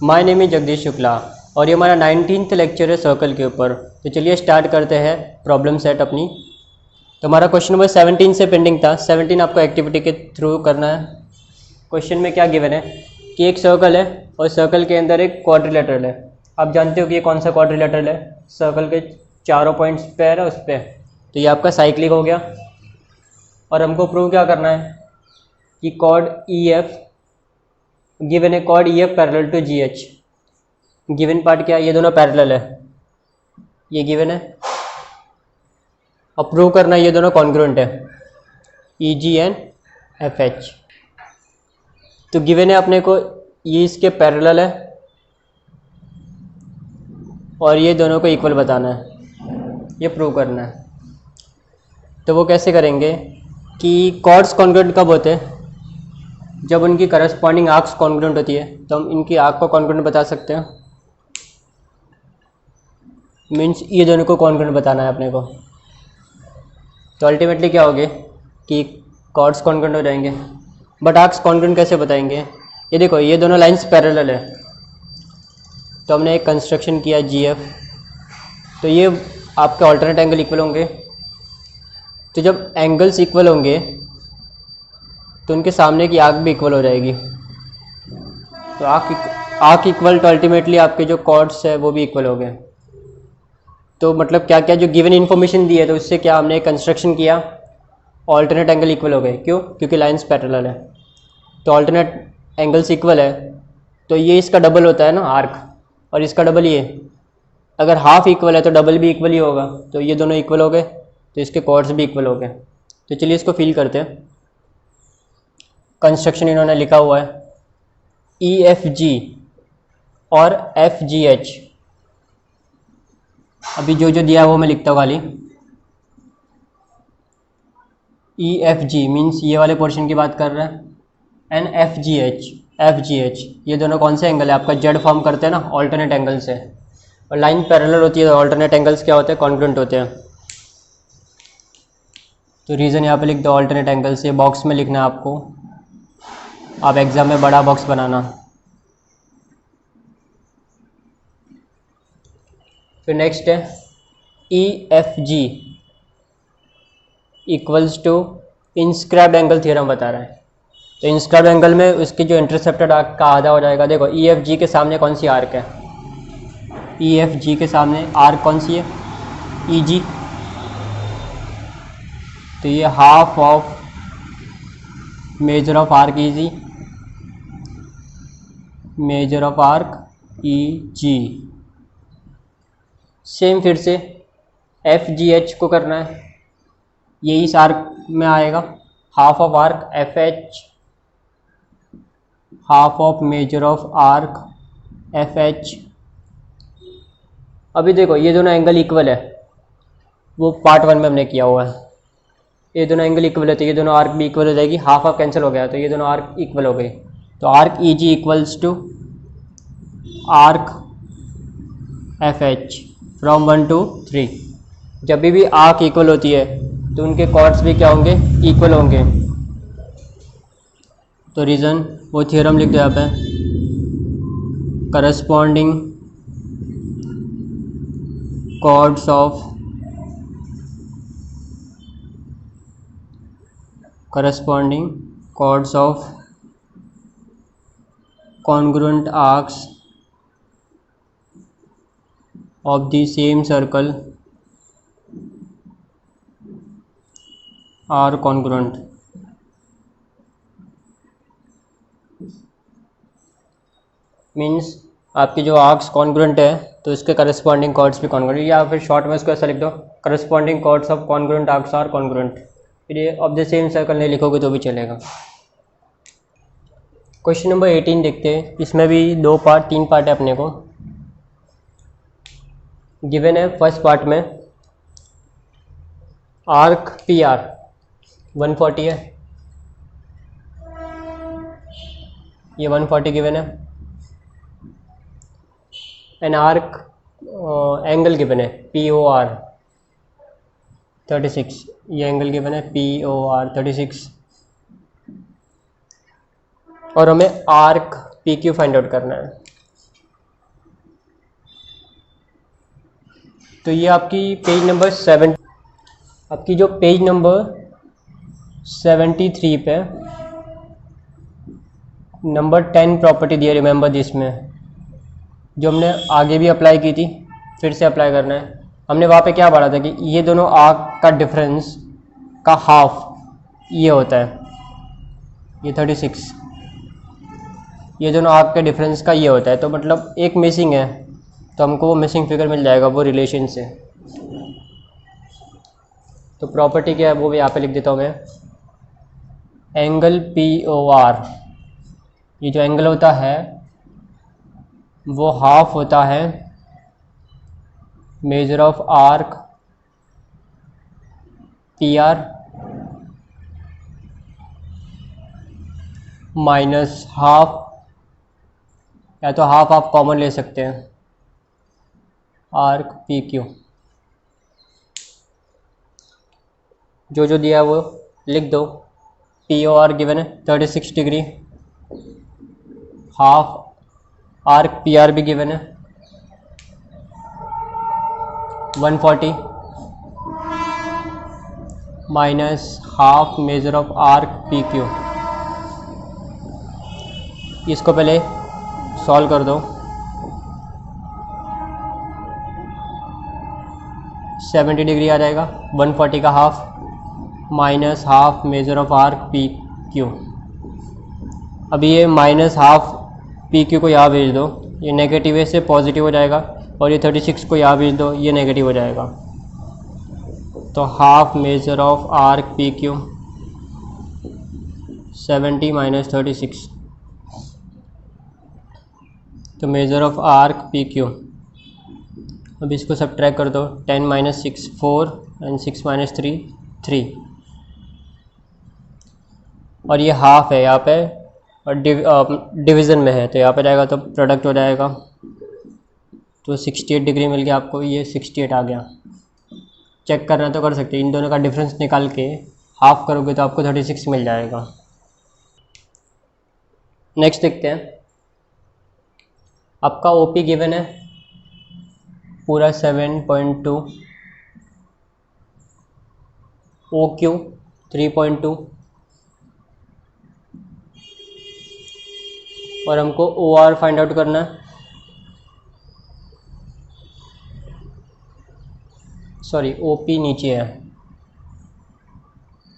My name is Jagdish Shukla और ये हमारा 19th लेक्चर है सर्कल के ऊपर। तो चलिए स्टार्ट करते हैं प्रॉब्लम सेट अपनी। तो हमारा क्वेश्चन नंबर 17 से पेंडिंग था। 17 आपको एक्टिविटी के थ्रू करना है। क्वेश्चन में क्या गिवन है कि एक सर्कल है और सर्कल के अंदर एक क्वाड्रिलेटरल है। आप जानते हो कि ये कौन सा क्वाड्रिलेटरल है, सर्कल के चारों पॉइंट्स पे है उस पर। तो ये आपका साइक्लिक हो गया और हमको प्रूव क्या करना है कि कॉर्ड ई एफ गिवन है, chord E F parallel to G H. Given part क्या है, ये दोनों पैरेलल है, ये गिवन है। अब प्रूव करना है ये दोनों कॉन्ग्रुएंट है, ई जी एंड एफ एच। तो गिवन है अपने को ये इसके पैरेलल है और ये दोनों को इक्वल बताना है, ये प्रूव करना है। तो वो कैसे करेंगे कि कॉर्ड्स कॉन्ग्रुएंट कब होते हैं, जब उनकी करस्पॉन्डिंग आर्क्स कॉन्ग्रुएंट होती है। तो हम इनकी आर्क को कॉन्ग्रुएंट बता सकते हैं, मीन्स ये दोनों को कॉन्ग्रुएंट बताना है अपने को। तो अल्टीमेटली क्या होगे कि कॉर्ड्स कॉन्ग्रुएंट हो जाएंगे। बट आर्क्स कॉन्ग्रुएंट कैसे बताएंगे, ये देखो ये दोनों लाइंस पैरेलल है। तो हमने एक कंस्ट्रक्शन किया जी एफ, तो ये आपके ऑल्टरनेट एंगल इक्वल होंगे। तो जब एंगल्स इक्वल होंगे तो उनके सामने की आर्क भी इक्वल हो जाएगी। तो आर्क इक्वल, तो अल्टीमेटली आपके जो कॉर्ड्स है वो भी इक्वल हो गए। तो मतलब क्या क्या जो गिवन इन्फॉर्मेशन दी है तो उससे क्या हमने कंस्ट्रक्शन किया, ऑल्टरनेट एंगल इक्वल हो गए। क्यों? क्योंकि लाइंस पैरेलल है। तो ऑल्टरनेट एंगल्स इक्वल है तो ये इसका डबल होता है ना आर्क, और इसका डबल ये। अगर हाफ इक्वल है तो डबल भी इक्वल ही होगा। तो ये दोनों इक्वल हो गए तो इसके कॉर्ड्स भी इक्वल हो गए। तो चलिए इसको फिल करते हैं। कंस्ट्रक्शन इन्होंने लिखा हुआ है ई एफ जी और एफ जी एच। अभी जो जो दिया है वो मैं लिखता हूँ खाली। ई एफ जी मीन्स ये वाले पोर्शन की बात कर रहा है, एंड एफ जी एच ये दोनों कौन से एंगल है, आपका जेड फॉर्म करते हैं ना ऑल्टरनेट एंगल से। और लाइन पैरेलल होती है तो ऑल्टरनेट एंगल्स क्या होते हैं, कॉन्ग्रुएंट होते हैं। तो रीज़न यहाँ पे लिख दो ऑल्टरनेट एंगल्स, ये बॉक्स में लिखना है आपको, आप एग्जाम में बड़ा बॉक्स बनाना। फिर नेक्स्ट है E F G equals to inscribed angle theorem बता रहा है। तो इंस्क्राइब्ड एंगल में उसकी जो इंटरसेप्टेड आर्क का आधा हो जाएगा। देखो ई एफ जी के सामने कौन सी आर्क है, ई एफ जी के सामने आर्क कौन सी है, ई जी। तो ये half of measure of arc E G, measure of arc E G. Same फिर से एफ जी एच को करना है, ये इस आर्क में आएगा, half of arc F H, half of measure of arc F H. अभी देखो ये दोनों एंगल इक्वल है, वो पार्ट 1 में हमने किया हुआ है। ये दोनों एंगल इक्वल है तो ये दोनों आर्क भी इक्वल हो जाएगी, हाफ ऑफ कैंसिल हो गया तो ये दोनों आर्क इक्वल हो गई। तो arc E G equals to arc F H from 1 to 3। जब भी आर्क इक्वल होती है तो उनके कॉर्ड्स भी क्या होंगे, इक्वल होंगे। तो रीज़न वो थ्योरम लिख दो यहाँ पे, corresponding chords of congruent arcs of the same circle are congruent। Means आपकी जो आर्क्स कॉन्ग्रुएंट है तो इसके करस्पॉन्डिंग कॉर्ड्स भी कॉन्ग्रुएंट, या फिर शॉर्ट में इसको ऐसा लिख दो, corresponding chords of congruent arcs are congruent. फिर ये ऑफ द सेम सर्कल नहीं लिखोगे तो भी चलेगा। क्वेश्चन नंबर 18 देखते हैं। इसमें भी 3 पार्ट है अपने को गिवन है। फर्स्ट पार्ट में आर्क पी आर 140 है, ये 140 गिवन है। एन आर्क एंगल गिवन है पी ओ आर 36, ये एंगल गिवन है पी ओ आर 36। और हमें arc P Q find out करना है। तो ये आपकी पेज नंबर 7, आपकी जो पेज नंबर 73 पे नंबर 10 प्रॉपर्टी दी है, रिमेंबर दिस में, जो हमने आगे भी अप्लाई की थी, फिर से अप्लाई करना है। हमने वहाँ पे क्या पढ़ा था कि ये दोनों आर्क का डिफरेंस का हाफ ये होता है, ये 36, ये दोनों आर्क के डिफरेंस का ये होता है। तो मतलब एक मिसिंग है, तो हमको वो मिसिंग फिगर मिल जाएगा वो रिलेशन से। तो प्रॉपर्टी क्या है वो भी यहाँ पे लिख देता हूँ मैं। एंगल POR, ये जो एंगल होता है वो हाफ होता है major of arc PR minus half, या तो हाफ आप कॉमन ले सकते हैं, आर्क PQ। जो जो दिया है वो लिख दो। POR गिवन है 36 डिग्री, हाफ आर्क PR भी गिवन है 140 minus half major of arc PQ। इसको पहले सॉल्व कर दो। 70 डिग्री आ जाएगा, 140 का half minus half major of arc PQ। अभी ये माइनस हाफ PQ को यहाँ भेज दो, ये नेगेटिव है से पॉजिटिव हो जाएगा, और ये 36 को यहाँ भेज दो, ये नेगेटिव हो जाएगा। तो half major of arc PQ 70 minus 36, तो मेजर ऑफ आर्क PQ। अब इसको सब्ट्रैक्ट कर दो, 10 माइनस 6 4 एंड 6 माइनस 3 3, और ये हाफ है यहाँ पे और डिवीज़न में है, तो यहाँ पे जाएगा तो प्रोडक्ट हो जाएगा। तो 68 डिग्री मिल गया आपको, ये 68 आ गया। चेक करना तो कर सकते हैं, इन दोनों का डिफरेंस निकाल के हाफ करोगे तो आपको 36 मिल जाएगा। नेक्स्ट देखते हैं। आपका OP गिवन है पूरा 7.2, OQ 3.2, और हमको OR फाइंड आउट करना है। सॉरी, OP नीचे है,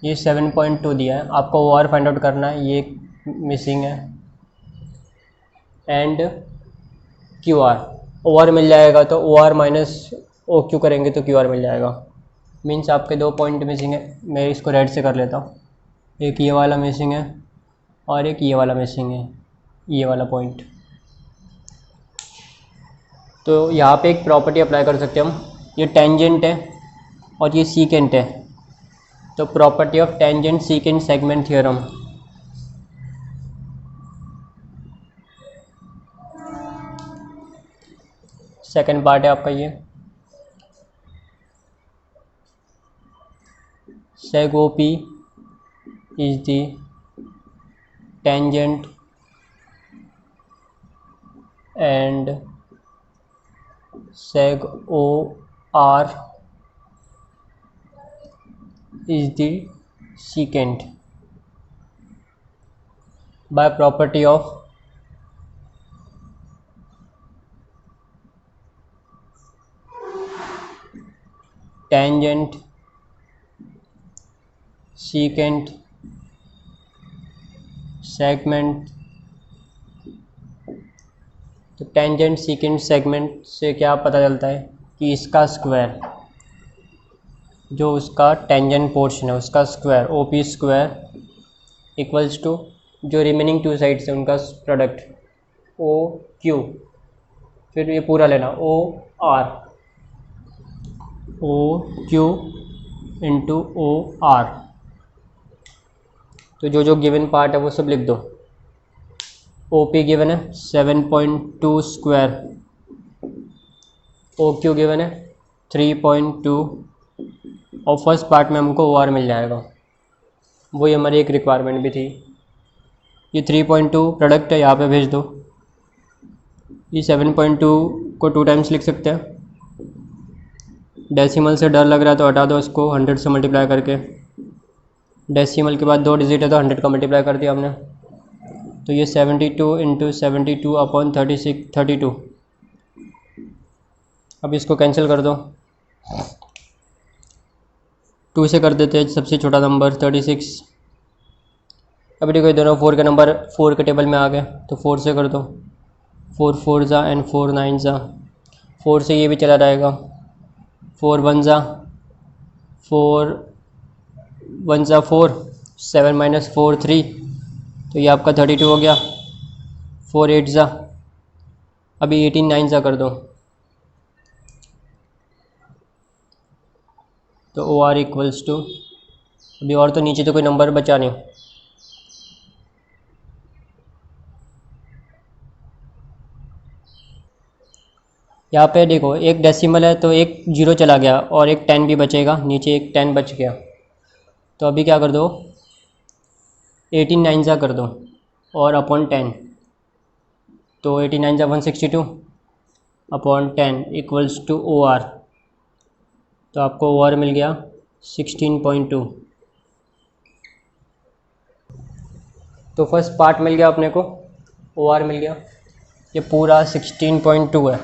ये 7.2 दिया है, आपको OR फाइंड आउट करना है, ये मिसिंग है। एंड QR, OR मिल जाएगा तो OR माइनस OQ करेंगे तो QR मिल जाएगा। मीन्स आपके 2 पॉइंट मिसिंग है। मैं इसको रेड से कर लेता हूँ, एक ये वाला मिसिंग है और एक ये वाला मिसिंग है, ये वाला पॉइंट। तो यहाँ पे एक प्रॉपर्टी अप्लाई कर सकते हैं हम, ये टेंजेंट है और ये सीकेंट है, तो property of tangent secant segment theorem. Second part है आपका ये, seg OP is the tangent and seg OR is the secant by property of tangent secant segment. तो टेंजेंट सीकेंट सेगमेंट से क्या पता चलता है कि इसका स्क्वायर, जो उसका टेंजेंट पोर्शन है उसका square OP square equals to जो रिमेनिंग 2 साइड्स है उनका प्रोडक्ट OQ, फिर ये पूरा लेना OQ इंटू OR। तो जो जो गिवन पार्ट है वो सब लिख दो। OP गिवन है 7.2 स्क्वायर, OQ गिवन है 3.2, और फर्स्ट पार्ट में हमको OR मिल जाएगा, वही हमारी एक रिक्वायरमेंट भी थी। ये 3.2 प्रोडक्ट है, यहाँ पे भेज दो। ये 7.2 को 2 टाइम्स लिख सकते हैं, डेसिमल से डर लग रहा है तो हटा दो इसको 100 से मल्टीप्लाई करके। डेसिमल के बाद 2 डिजिट है तो 100 का मल्टीप्लाई कर दिया हमने, तो ये 72 इंटू 72 अपॉन 32। अब इसको कैंसिल कर दो, 2 से कर देते हैं सबसे छोटा नंबर 36। अभी देखो ये दोनों 4 के नंबर 4 के टेबल में आ गए, तो 4 से कर दो, 4 4 ज़ा एंड 4 9 ज़ा, 4 से ये भी चला जाएगा, 4 1 ज़ा 4 1 ज़ा 4, 7 माइनस 4 3, तो ये आपका 32 हो गया। 4 8 ज़ा, अभी 18 9 ज़ा कर दो, तो ओ आर इक्वल्स टू, अभी और तो नीचे तो कोई नंबर बचा नहीं, यहाँ पे देखो एक डेसिमल है तो एक 0 चला गया और एक 10 भी बचेगा, नीचे एक 10 बच गया। तो अभी क्या कर दो, 18 9 ज़ा कर दो और अपॉन 10, तो 18 9 ज़ा 162 upon 10 equals to O R, तो आपको ओ आर मिल गया 16.2। तो फर्स्ट पार्ट मिल गया अपने को, ओ आर मिल गया, ये पूरा 16.2 है,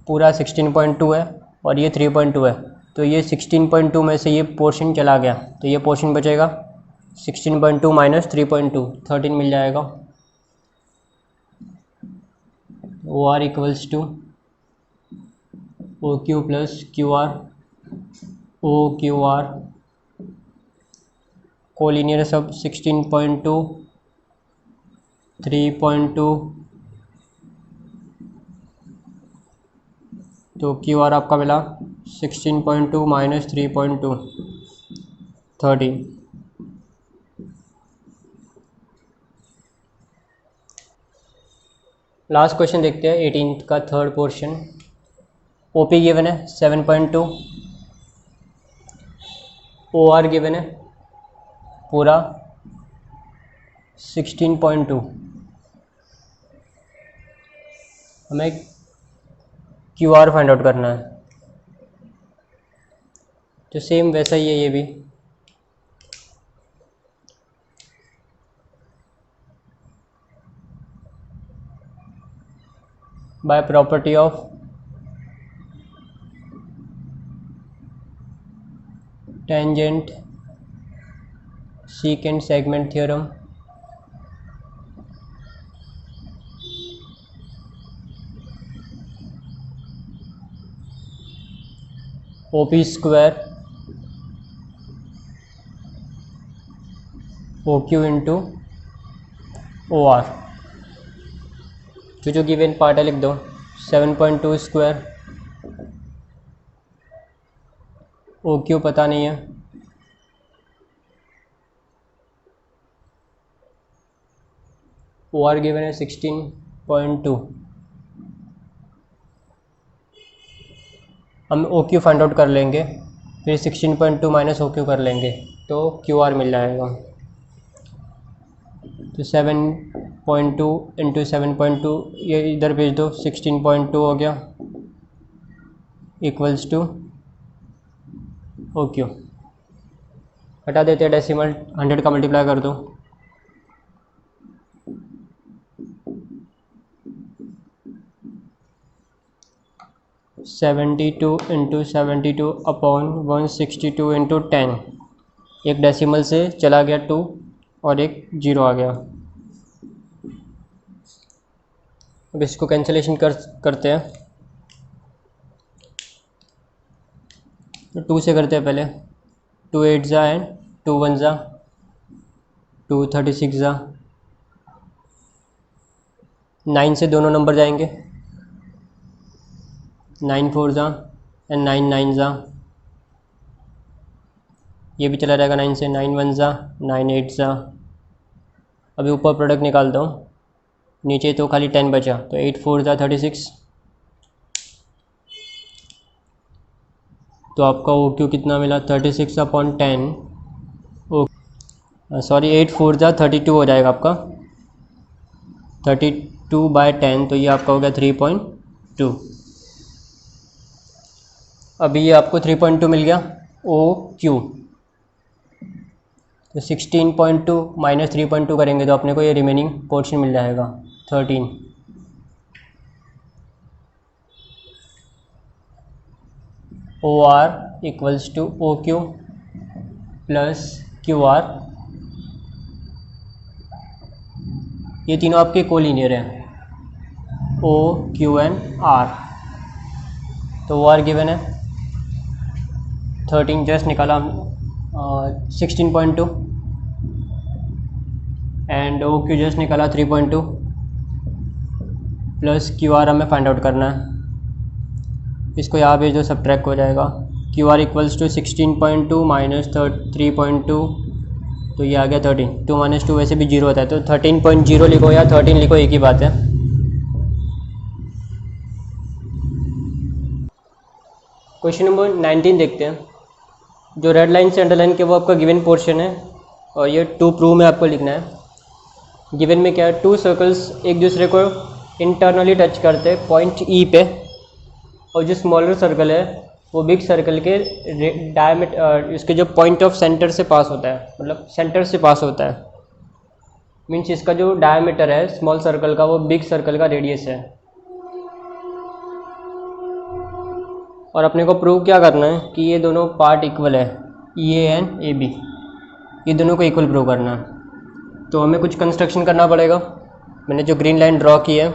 पूरा 16.2 है और ये 3.2 है, तो ये 16.2 में से ये पोर्शन चला गया, तो ये पोर्शन बचेगा 16.2 माइनस 3.2, 13 मिल जाएगा। O R equals to O Q plus Q R, O Q R collinear है सब, 16.2 3.2, तो क्यू आर आपका मिला 16.2 माइनस 3.2, 13। लास्ट क्वेश्चन देखते हैं 18th का थर्ड पोर्शन। ओपी गिवन है 7.2, ओ आर गिवन है पूरा 16.2, हमें क्यू आर फाइंड आउट करना है, तो सेम वैसा ही है ये भी, by property of tangent secant segment theorem, O P square O Q into O R, जो गिवन पार्ट है लिख दो, 7.2 स्क्वायर, ओ क्यू पता नहीं है, ओ आर गिवन है 16.2, हम ओ क्यू फाइंड आउट कर लेंगे, फिर 16.2 माइनस ओ क्यू कर लेंगे, तो क्यू आर मिल जाएगा। तो 7.2 इंटू 7.2 ये इधर भेज दो, 16.2 हो गया इक्वल्स टू ओ क्यू, हटा देते हैं डेसिमल, 100 का मल्टीप्लाई कर दो, seventy two into 72 upon 162 into 10, एक डेसिमल से चला गया 2 और एक 0 आ गया। अब इसको कैंसिलेशन करते हैं, तो 2 से करते हैं पहले, 2 8 ज़ा एंड 2 1 ज़ा, 2 36 ज़ा, 9 से दोनों नंबर जाएंगे, 9 4 ज़ा एंड 9 9 ज़ा, ये भी चला जाएगा 9 से, 9 1 ज़ा 9 8 ज़ा। अभी ऊपर प्रोडक्ट निकालता हूँ, नीचे तो खाली 10 बचा, तो 8 4 ज़ा 36, तो आपका ओ क्यू कितना मिला 36 अपॉन 10, ओ सॉरी 8 4 ज़ा 32 हो जाएगा आपका, 32 बाय 10, तो ये आपका हो गया 3.2। अभी ये आपको 3.2 मिल गया ओ क्यू। तो 16.2 माइनस 3.2 करेंगे तो अपने को ये रिमेनिंग पोर्शन मिल जाएगा 13। O R equals to O Q plus Q R, ये तीनों आपके कोलिनियर हैं, ओ क्यू एन आर। तो ओ आर गिवन है 13, जस्ट निकाला हम 16.2 एंड ओ क्यू जस्ट निकाला 3.2 प्लस क्यू आर हमें फाइंड आउट करना है। इसको यहाँ पे जो सब्ट्रैक्ट हो जाएगा, Q R equals to 16.2 minus 3.2, तो ये आ गया 13। 2 माइनस 2 वैसे भी 0 होता है, तो 13.0 लिखो या 13 लिखो, एक ही बात है। क्वेश्चन नंबर 19 देखते हैं। जो रेड लाइन से अंडरलाइन के वो आपका गिवन पोर्शन है और ये टू प्रूव में आपको लिखना है। गिवन में क्या है, टू सर्कल्स एक दूसरे को इंटरनली टच करते हैं पॉइंट ई पे, और जो स्मॉलर सर्कल है वो बिग सर्कल के डायमीटर, इसके जो पॉइंट ऑफ सेंटर से पास होता है, मतलब सेंटर से पास होता है, मीन्स इसका जो डायमीटर है स्मॉल सर्कल का वो बिग सर्कल का रेडियस है। और अपने को प्रूव क्या करना है कि ये दोनों पार्ट इक्वल है, ई ए एंड ए बी, ये दोनों को इक्वल प्रूव करना है। तो हमें कुछ कंस्ट्रक्शन करना पड़ेगा। मैंने जो ग्रीन लाइन ड्रॉ की है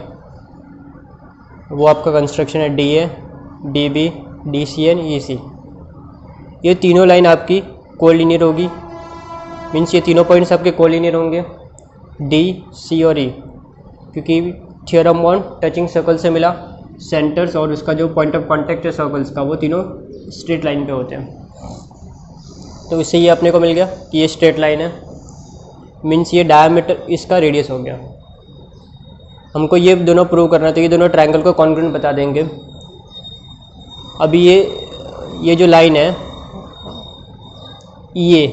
वो आपका कंस्ट्रक्शन है D A, D B, D C and E C. ये तीनों लाइन आपकी कोलिनियर होगी, मीन्स ये तीनों पॉइंट्स आपके कोलिनियर होंगे, डी, सी और ई, क्योंकि थ्योरम ऑन टचिंग सर्कल से मिला सेंटर्स और उसका जो पॉइंट ऑफ कांटेक्ट है सर्कल्स का वो तीनों स्ट्रेट लाइन पे होते हैं। तो इससे ये अपने को मिल गया कि ये स्ट्रेट लाइन है, मीन्स ये डायमीटर इसका रेडियस हो गया। हमको ये दोनों प्रूव करना है, तो ये दोनों ट्रायंगल को कॉन्ग्रुएंट बता देंगे। अभी ये जो लाइन है ये,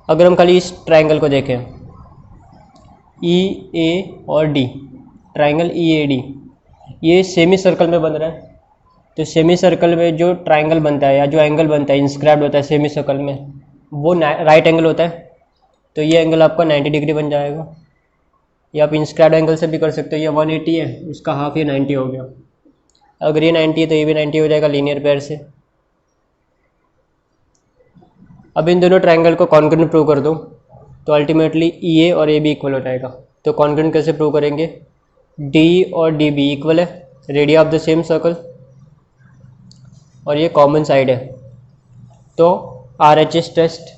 अगर हम खाली इस ट्रायंगल को देखें ई ए और D, triangle E A D, ये सेमी सर्कल में बन रहा है। तो सेमी सर्कल में जो ट्रायंगल बनता है या जो एंगल बनता है इंस्क्राइब्ड होता है सेमी सर्कल में, वो राइट एंगल होता है। तो ये एंगल आपका 90 डिग्री बन जाएगा। ये आप इंस्क्राइब्ड एंगल से भी कर सकते हो। ये 180 है, उसका हाफ ये 90 हो गया। अगर ये 90 है तो ये भी 90 हो जाएगा लीनियर पेयर से। अब इन दोनों ट्रायंगल को कॉन्ग्रुएंट प्रूव कर दो तो अल्टीमेटली ई ए और ए बी इक्वल हो जाएगा। तो कॉन्ग्रुएंट कैसे प्रूव करेंगे, डी और डी बी इक्वल है, radius of the same circle, और ये कॉमन साइड है। तो आर एच एस टेस्ट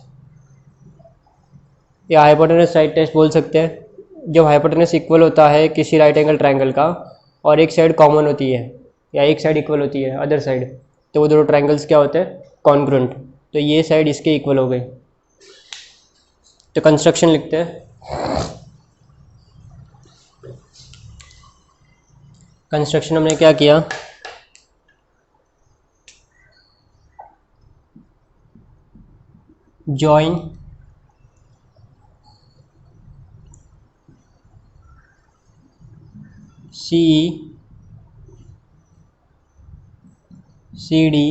या हाइपोटेनस साइड टेस्ट बोल सकते हैं। जब हाइपोटेनस इक्वल होता है किसी राइट एंगल ट्रायंगल का और एक साइड कॉमन होती है या एक साइड इक्वल होती है अदर साइड, तो वो दोनों ट्रायंगल्स क्या होते हैं, कॉन्ग्रुएंट। तो ये साइड इसके इक्वल हो गई। तो कंस्ट्रक्शन लिखते हैं। कंस्ट्रक्शन हमने क्या किया, join C C D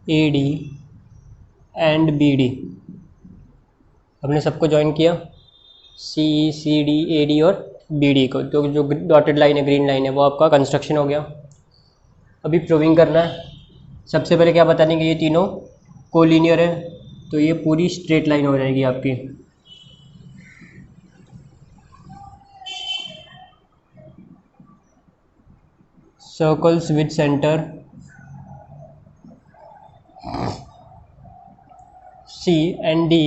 A D and B D, हमने सबको ज्वाइन किया, C C D A D और बी डी को। तो जो डॉटेड लाइन है, ग्रीन लाइन है, वो आपका कंस्ट्रक्शन हो गया। अभी प्रूविंग करना है। सबसे पहले क्या बताने कि ये तीनों कोलिनियर है, तो ये पूरी स्ट्रेट लाइन हो जाएगी आपकी। Circles with centre C and D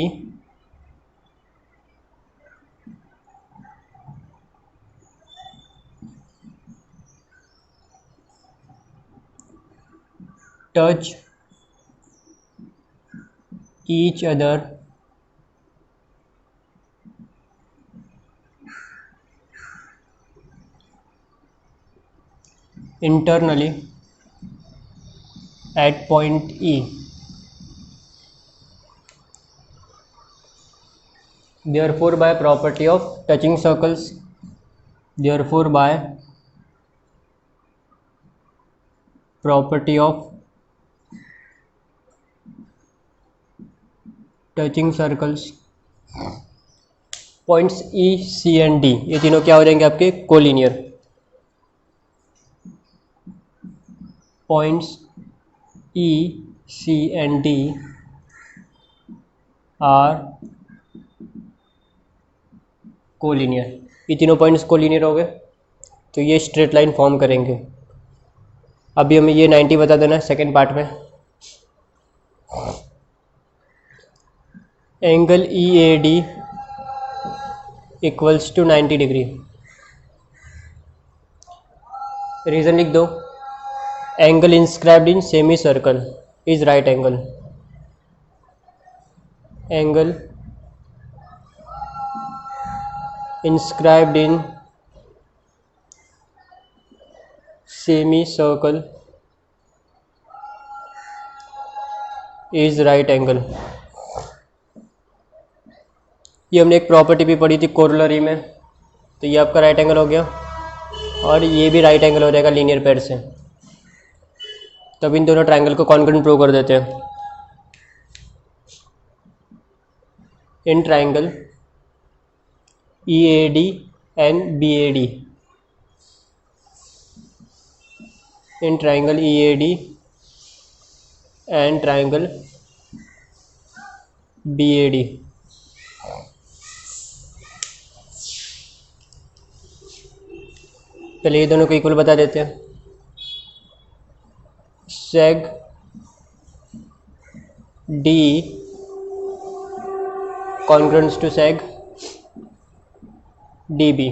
touch each other internally at point E. Therefore by property of touching circles, therefore by property of touching circles, points E C and D, ये तीनों क्या हो जाएंगे आपके collinear. Points E C and D are collinear, ये तीनों points collinear हो गए, तो ये स्ट्रेट लाइन फॉर्म करेंगे। अभी हमें ये 90 बता देना है सेकेंड पार्ट में। Angle E A D equals to 90 degree. Reason लिख दो, angle inscribed in semi circle is right angle. Angle inscribed in semicircle is right angle। ये हमने एक प्रॉपर्टी भी पढ़ी थी कोरोलरी में, तो ये आपका राइट एंगल हो गया, और ये भी राइट एंगल हो जाएगा लीनियर पेयर से। तब इन दोनों ट्रायंगल को कॉन्ग्रुएंट प्रूव कर देते हैं। In triangle EAD and BAD, in triangle EAD and triangle BAD, पहले ये दोनों को इक्वल बता देते हैं। सेग D congruent to seg DB,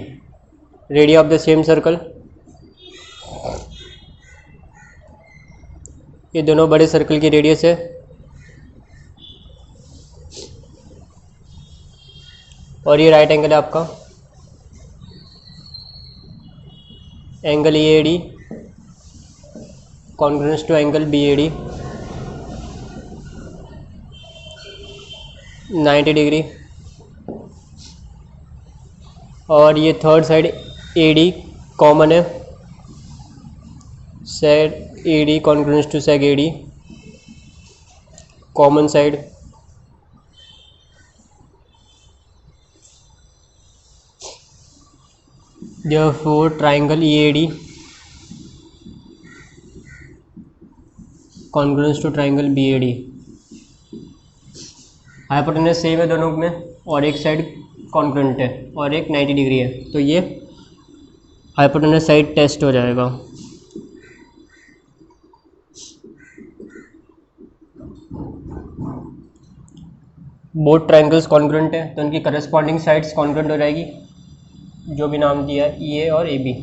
radius of the same circle. ये दोनों बड़े सर्कल की रेडियस है, और ये राइट एंगल है आपका। Angle EAD congruent to angle BAD 90 degree, और ये थर्ड साइड AD कॉमन है, seg AD congruent to seg AD common side. therefore triangle EAD congruent to triangle BAD, hypotenuse same है दोनों में, और एक साइड कॉन्ग्रुएंट है और एक 90 डिग्री है, तो ये हाइपोटेनस साइड टेस्ट हो जाएगा। बोथ ट्रायंगल्स कॉन्ग्रुएंट है, तो उनकी करस्पॉन्डिंग साइड्स कॉन्ग्रुएंट हो जाएगी, जो भी नाम दिया है EA और AB।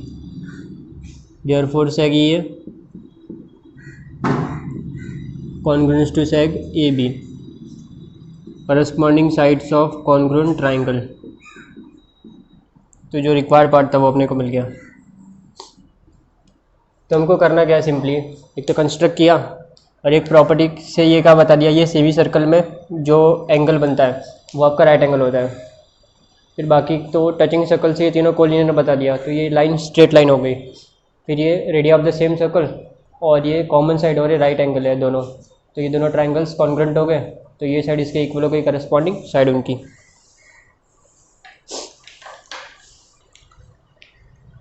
Therefore seg EA congruent to seg AB, corresponding sides of congruent triangle. तो जो रिक्वायर्ड पार्ट था वो अपने को मिल गया। तो हमको करना क्या है, सिंपली एक तो कंस्ट्रक्ट किया, और एक प्रॉपर्टी से ये क्या बता दिया, ये सेमी सर्कल में जो एंगल बनता है वो आपका राइट एंगल होता है। फिर बाकी तो टचिंग सर्कल से ये तीनों कोलिनियर बता दिया, तो ये लाइन स्ट्रेट लाइन हो गई। फिर ये radius of the same circle, और ये कॉमन साइड और ये राइट एंगल है दोनों, तो ये दोनों ट्रायंगल्स कॉन्ग्रुएंट हो गए, तो ये साइड इसके इक्वल हो गई, करस्पॉन्डिंग साइड उनकी।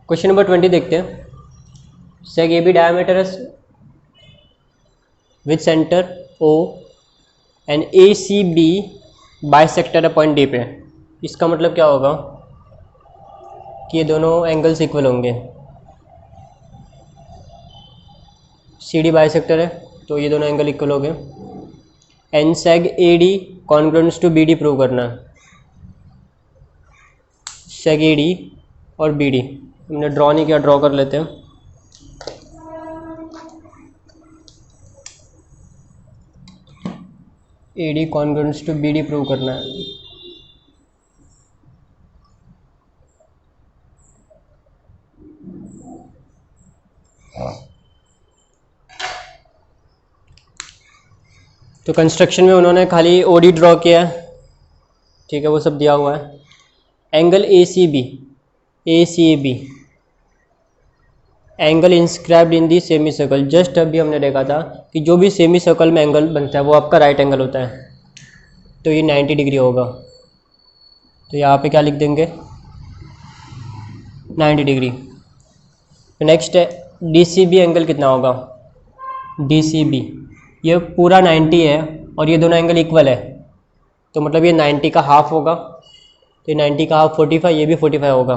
क्वेश्चन नंबर 20 देखते हैं। Seg AB diameter with centre O and ACB bisector है पॉइंट D पे। इसका मतलब क्या होगा कि ये दोनों एंगल्स इक्वल होंगे। CD बाइसेक्टर है, तो ये दोनों एंगल इक्वल हो गए। And seg AD congruent to BD prove करना है। सेग AD और BD हमने ड्रॉ नहीं किया, ड्रॉ कर लेते हैं। AD congruent to BD prove करना है। तो कंस्ट्रक्शन में उन्होंने खाली OD ड्रॉ किया है, ठीक है, वो सब दिया हुआ है। Angle ACB angle inscribed in the semi circle. Just अभी हमने देखा था कि जो भी सेमी सर्कल में एंगल बनता है वो आपका राइट एंगल होता है, तो ये 90 डिग्री होगा। तो यहाँ पे क्या लिख देंगे, 90 डिग्री। नेक्स्ट है DCB एंगल कितना होगा, DCB ये पूरा 90 है और ये दोनों एंगल इक्वल है, तो मतलब ये 90 का हाफ होगा, तो ये 90 का हाफ 45, ये भी 45 होगा।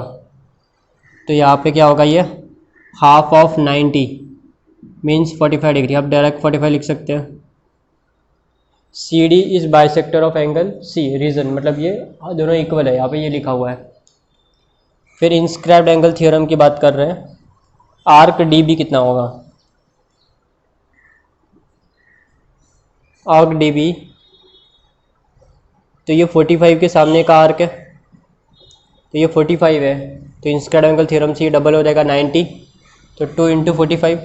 तो यहाँ पे क्या होगा, ये हाफ ऑफ 90 मीन्स 45 डिग्री। आप डायरेक्ट 45 लिख सकते हैं। CD is bisector of angle C, reason मतलब ये दोनों इक्वल है, यहाँ पे ये लिखा हुआ है। फिर इंस्क्राइब्ड एंगल थ्योरम की बात कर रहे हैं, आर्क DB कितना होगा, आर्क DB तो ये 45 के सामने का आर्क है, तो ये 45 है, तो इंस्क्राइब्ड एंगल थ्योरम से ये डबल हो जाएगा 90, तो 2 into 45।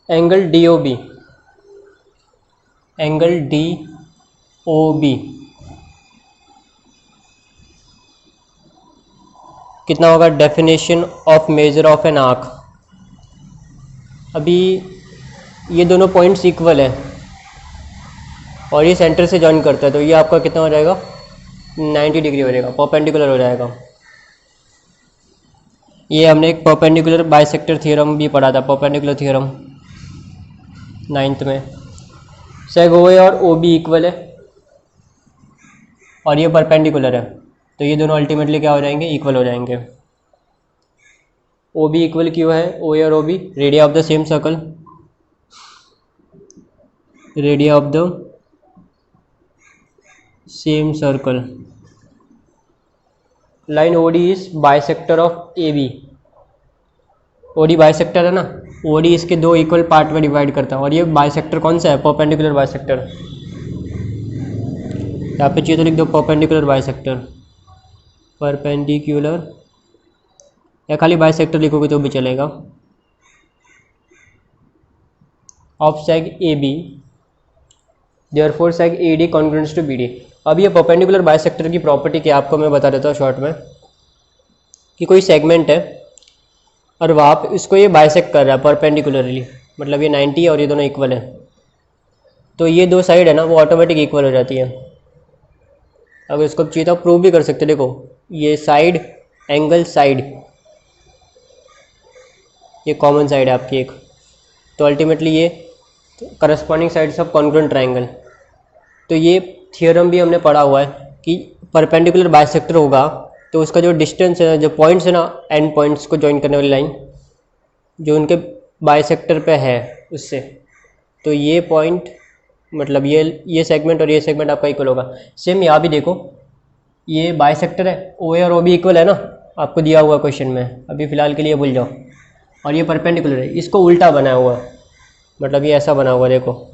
Angle DOB, angle DOB कितना होगा, definition of measure of an arc. अभी ये दोनों पॉइंट्स इक्वल है और ये सेंटर से जॉइन करता है, तो ये आपका कितना हो जाएगा, 90 डिग्री हो जाएगा, परपेंडिकुलर हो जाएगा। ये हमने एक परपेंडिकुलर बाइसेक्टर थ्योरम भी पढ़ा था, परपेंडिकुलर थ्योरम 9th में। सेग OA और OB इक्वल है और ये परपेंडिकुलर है, तो ये दोनों अल्टीमेटली क्या हो जाएंगे, इक्वल हो जाएंगे। OB इक्वल क्यों है, OA और OB radio of the same circle, radio of the same circle. Line OD is bisector of AB, OD bisector है ना, OD इसके दो इक्वल पार्ट में डिवाइड करता है, और ये बाइसेक्टर कौन सा है, परपेंडिकुलर बाइसेक्टर। यहाँ पे चाहिए तो लिख दो परपेंडिकुलर बाइसेक्टर, परपेंडिकुलर, या खाली बाइसेक्टर लिखोगे तो भी चलेगा। Of seg AB, therefore seg AD congruent to BD। अब ये परपेंडिकुलर बाइसेक्टर की प्रॉपर्टी क्या आपको मैं बता देता हूँ शॉर्ट में, कि कोई सेगमेंट है और वहाँ पे इसको ये बाइसेक्ट कर रहा है परपेंडिकुलरली, मतलब ये 90 है और ये दोनों इक्वल है, तो ये दो साइड है ना वो ऑटोमेटिक इक्वल हो जाती है। अगर इसको चाहिए तो प्रूव भी कर सकते, देखो ये साइड एंगल साइड, ये कॉमन साइड है आपकी एक, तो अल्टीमेटली ये corresponding sides of congruent triangle. तो ये थियोरम भी हमने पढ़ा हुआ है कि परपेंडिकुलर बाइसेक्टर होगा तो उसका जो डिस्टेंस है, जो पॉइंट्स है ना, एंड पॉइंट्स को ज्वाइन करने वाली लाइन जो उनके बाइसेक्टर पे है उससे, तो ये पॉइंट मतलब ये सेगमेंट और ये सेगमेंट आपका इक्वल होगा। सेम यहाँ भी देखो, ये बाइसेक्टर है, OA और OB इक्वल है ना, आपको दिया हुआ क्वेश्चन में, अभी फ़िलहाल के लिए भूल जाओ, और ये परपेंडिकुलर है, इसको उल्टा बनाया हुआ है, मतलब ये ऐसा बना हुआ है, देखो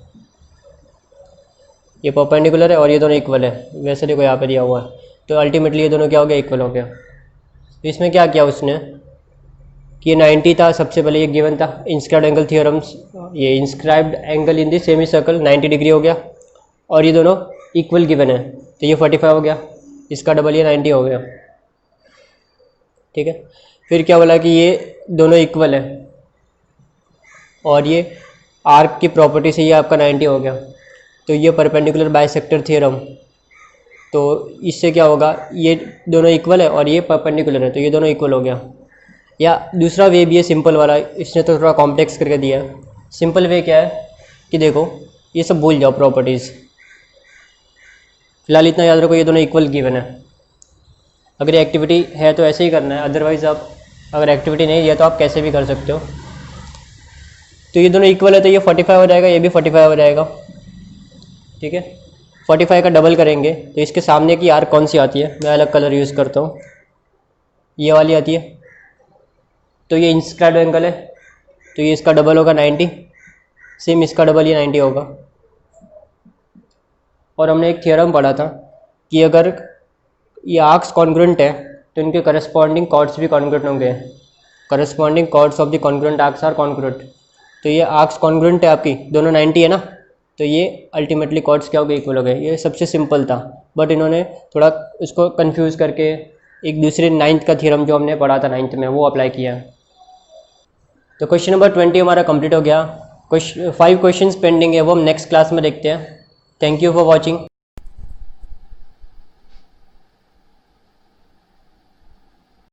ये परपेंडिकुलर है और ये दोनों इक्वल है, वैसे देखो यहाँ पे दिया हुआ है, तो अल्टीमेटली ये दोनों क्या हो गया, इक्वल हो गया। तो इसमें क्या किया उसने कि ये 90 था, सबसे पहले ये गिवन था इंस्क्राइब्ड एंगल थ्योरम्स, ये inscribed angle in the semi circle 90 degree हो गया, और ये दोनों इक्वल गिवन है, तो ये 45 हो गया, इसका डबल ये 90 हो गया, ठीक है। फिर क्या बोला कि ये दोनों इक्वल है और ये आर्क की प्रॉपर्टी से ये आपका 90 हो गया, तो ये परपेंडिकुलर बाइसेक्टर थ्योरम, तो इससे क्या होगा, ये दोनों इक्वल है और ये परपेंडिकुलर है, तो ये दोनों इक्वल हो गया। या दूसरा वे भी है सिंपल वाला, इसने तो थोड़ा कॉम्प्लेक्स करके दिया है। सिंपल वे क्या है कि देखो ये सब भूल जाओ प्रॉपर्टीज़, फिलहाल इतना याद रखो ये दोनों इक्वल गिवन है। अगर एक्टिविटी है तो ऐसे ही करना है, अदरवाइज़ आप अगर एक्टिविटी नहीं है तो आप कैसे भी कर सकते हो। तो ये दोनों इक्वल है तो ये 45 हो जाएगा, ये भी 45 हो जाएगा, ठीक है। 45 का डबल करेंगे तो इसके सामने की आर्क कौन सी आती है, मैं अलग कलर यूज़ करता हूँ, ये वाली आती है, तो ये इंस्क्राइब्ड एंगल है, तो ये इसका डबल होगा 90, सेम इसका डबल ये 90 होगा। और हमने एक थ्योरम पढ़ा था कि अगर ये आर्क्स कॉन्ग्रुएंट है तो इनके करस्पॉन्डिंग कॉर्ड्स भी कॉन्ग्रुएंट होंगे, corresponding chords of the congruent arcs are congruent. तो ये आर्क्स कॉन्ग्रुएंट है आपकी, दोनों 90 है ना, तो ये अल्टीमेटली कॉर्ड्स क्या हो गए, इक्वल हो गए। ये सबसे सिंपल था, बट इन्होंने थोड़ा उसको कंफ्यूज करके एक दूसरे 9th का थ्योरम जो हमने पढ़ा था 9th में वो अप्लाई किया। तो क्वेश्चन नंबर 20 हमारा कंप्लीट हो गया। 5 क्वेश्चंस पेंडिंग है, वो हम नेक्स्ट क्लास में देखते हैं। Thank you for watching.